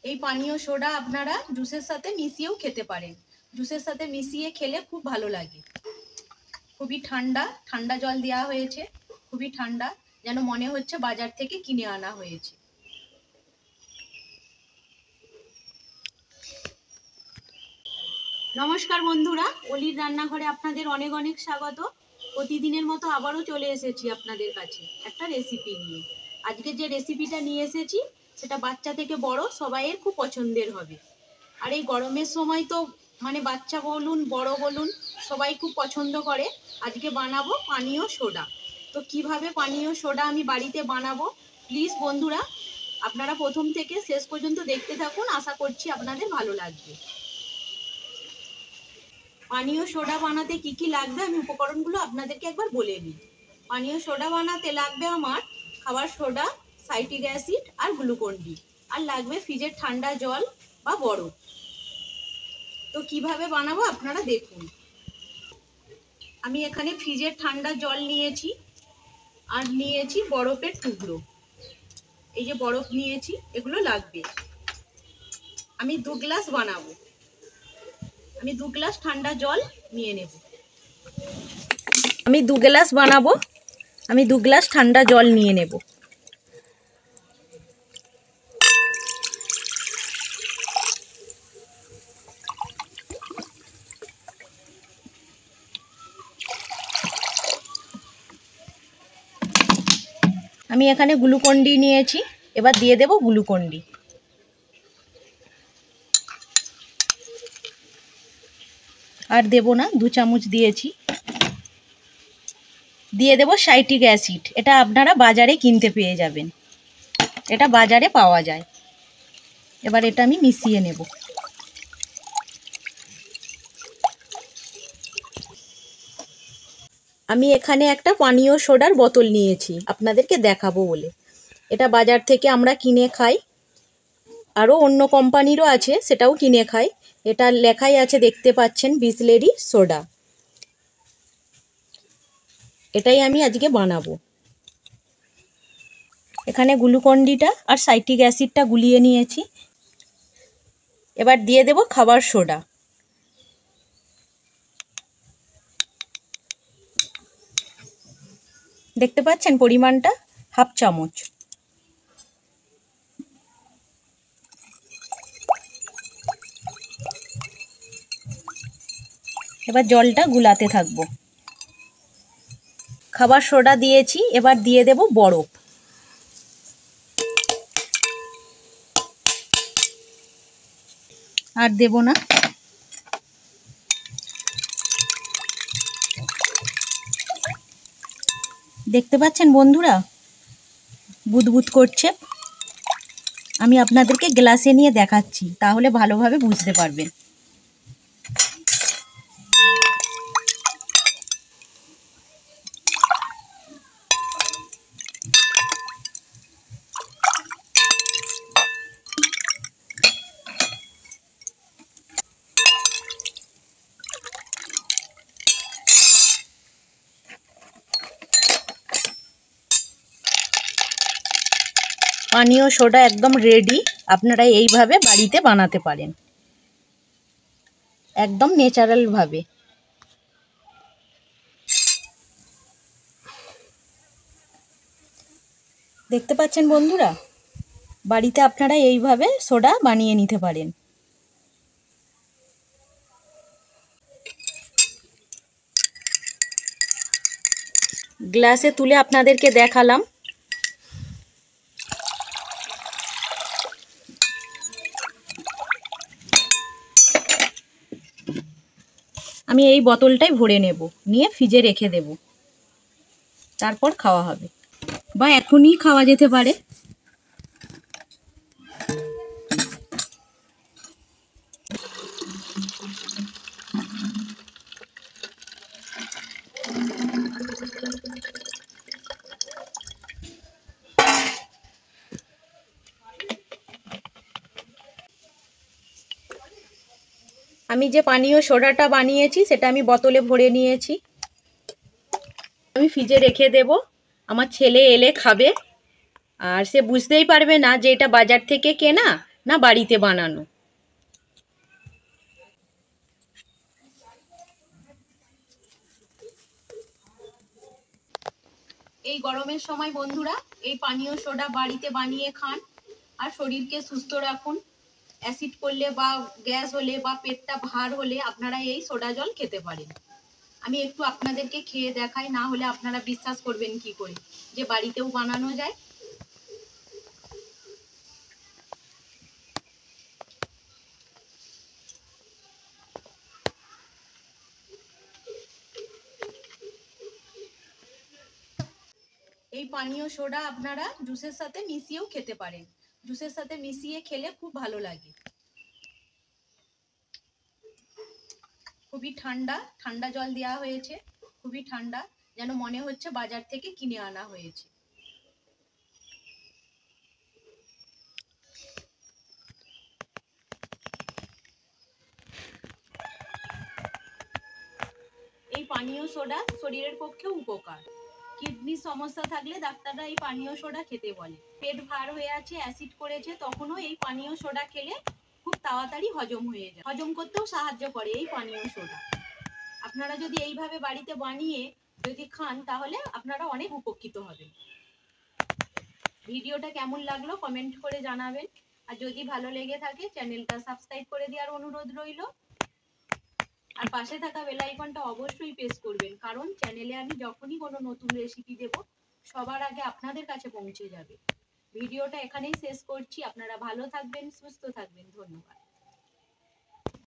এই পানীয় সোডা আপনারা জুসের সাথে মিশিয়েও খেতে পারেন। জুসের সাথে মিশিয়ে খেলে খুব ভালো লাগে। খুবই ঠান্ডা, ঠান্ডা জল দেওয়া হয়েছে, খুবই ঠান্ডা, যেন মনে হচ্ছে বাজার থেকে কিনে আনা হয়েছে। নমস্কার বন্ধুরা, অলির রান্নাঘরে আপনাদের অনেক অনেক স্বাগত। প্রতিদিনের মতো আবারও চলে এসেছি আপনাদের কাছে একটা রেসিপি নিয়ে। আজকে যে রেসিপিটা নিয়ে এসেছি সেটা বাচ্চা থেকে বড় সবাইয়ের খুব পছন্দের হবে। আর এই গরমের সময় তো বাচ্চা বলুন বড় বলুন সবাই খুব পছন্দ করে। আজকে বানাবো পানীয় সোডা। তো কিভাবে পানীয় সোডা আমি বাড়িতে বানাবো, প্লিজ বন্ধুরা আপনারা প্রথম থেকে শেষ পর্যন্ত দেখতে থাকুন, আশা করছি আপনাদের ভালো লাগবে। পানীয় সোডা বানাতে কি কি লাগবে আমি উপকরণগুলো আপনাদেরকে একবার বলে নিই। পানীয় সোডা বানাতে লাগবে আমার খাবার সোডা, সাইট্রিক অ্যাসিড আর গ্লুকন ডি, আর লাগবে ফ্রিজের ঠান্ডা জল বা বরফ। তো কিভাবে বানাবো আপনারা দেখুন। আমি এখানে ফ্রিজের ঠান্ডা জল নিয়েছি আর নিয়েছি বরফের টুকরো। এই যে বরফ নিয়েছি, এগুলো লাগবে। আমি 2 গ্লাস বানাবো। আমি 2 গ্লাস ঠান্ডা জল নিয়ে নেব। আমি 2 গ্লাস বানাবো, আমি 2 গ্লাস ঠান্ডা জল নিয়ে নেব। আমি এখানে গ্লুকন ডি নিয়েছি, এবার দিয়ে দেব গ্লুকন ডি। আর দেব না, 2 চামচ দিয়েছি। দিয়ে দেব সাইট্রিক অ্যাসিড, এটা আপনারা বাজারে কিনতে পেয়ে যাবেন, এটা বাজারে পাওয়া যায়। এবার এটা আমি মিশিয়ে নেব। আমি এখানে একটা পানীয় সোডার বোতল নিয়েছি আপনাদেরকে দেখাবো বলে। এটা বাজার থেকে আমরা কিনে খাই, আরও অন্য কোম্পানিরও আছে, সেটাও কিনে খাই। এটা লেখাই আছে, দেখতে পাচ্ছেন, বিসলেরি সোডা। এটাই আমি আজকে বানাবো। এখানে গ্লুকন ডিটা আর সাইট্রিক অ্যাসিডটা গুলিয়ে নিয়েছি। এবার দিয়ে দেব খাবার সোডা। দেখতে পাচ্ছেন পরিমাণটা, 1/2 চামচ। এবার জলটা গুলাতে থাকবো। খাবার সোডা দিয়েছি, এবার দিয়ে দেব বরফ। আর দেব না। দেখতে পাচ্ছেন বন্ধুরা, বুদবুদ করছে। আমি আপনাদেরকে গ্লাসে নিয়ে দেখাচ্ছি, তাহলে ভালোভাবে বুঝতে পারবেন। পানীয় সোডা একদম রেডি। আপনারা এইভাবে বাড়িতে বানাতে পারেন, একদম ন্যাচারাল ভাবে। দেখতে পাচ্ছেন বন্ধুরা, বাড়িতে আপনারা এইভাবে সোডা বানিয়ে নিতে পারেন। গ্লাসে তুলে আপনাদেরকে দেখালাম। আমি এই বোতলটাই ভরে নেব, নিয়ে ফ্রিজে রেখে দেব, তারপর খাওয়া হবে বা এখনই খাওয়া যেতে পারে। আমি যে পানীয় সোডাটা বানিয়েছি সেটা আমি বোতলে ভরে নিয়েছি। আমি ফ্রিজে রেখে দেব। আমার ছেলে এলে খাবে, আর সে বুঝতেই পারবে না যে এটা বাজার থেকে কেনা না বাড়িতে বানানো। এই গরমের সময় বন্ধুরা এই পানীয় সোডা বাড়িতে বানিয়ে খান আর শরীরকে সুস্থ রাখুন। অ্যাসিড করলে বা গ্যাস হলে বা পেটটা ভার হলে আপনারা এই সোডা জল খেতে পারেন। আমি একটু আপনাদেরকে খেয়ে দেখাই, না হলে আপনারা বিশ্বাস করবেন কি করে যে বাড়িতেও বানানো যায়। এই পানীয় সোডা আপনারা জুসের সাথে মিশিয়েও খেতে পারেন। জুসের সাথে মিশিয়ে খেলে খুব ভালো লাগে। খুবই ঠান্ডা, ঠান্ডা জল দেওয়া হয়েছে, খুবই ঠান্ডা, যেন মনে হচ্ছে বাজার থেকে কিনে আনা হয়েছে। এই পানীয় সোডা শরীরের পক্ষে উপকার। কিডনির সমস্যা থাকলে ডাক্তাররা এই পানীয় সোডা খেতে বলে। পেট ভার হয়ে আছে, অ্যাসিড করেছে, তখনও এই পানীয় সোডা খেলে খুব তাড়াতাড়ি হজম হয়ে যায়। হজম করতেও সাহায্য করে এই পানীয় সোডা। আপনারা যদি এইভাবে বাড়িতে বানিয়ে যদি খান তাহলে আপনারা অনেক উপকৃত হবেন। ভিডিওটা কেমন লাগলো কমেন্ট করে জানাবেন। আর যদি ভালো লেগে থাকে চ্যানেলটা সাবস্ক্রাইব করে দেওয়ার অনুরোধ রইল। আর পাশে থাকা বেল আইকনটা অবশ্যই প্রেস করবেন, কারণ চ্যানেলে আমি যখনই কোনো নতুন রেসিপি দেব সবার আগে আপনাদের কাছে পৌঁছে যাবে। ভিডিওটা এখানেই শেষ করছি। আপনারা ভালো থাকবেন, সুস্থ থাকবেন। ধন্যবাদ।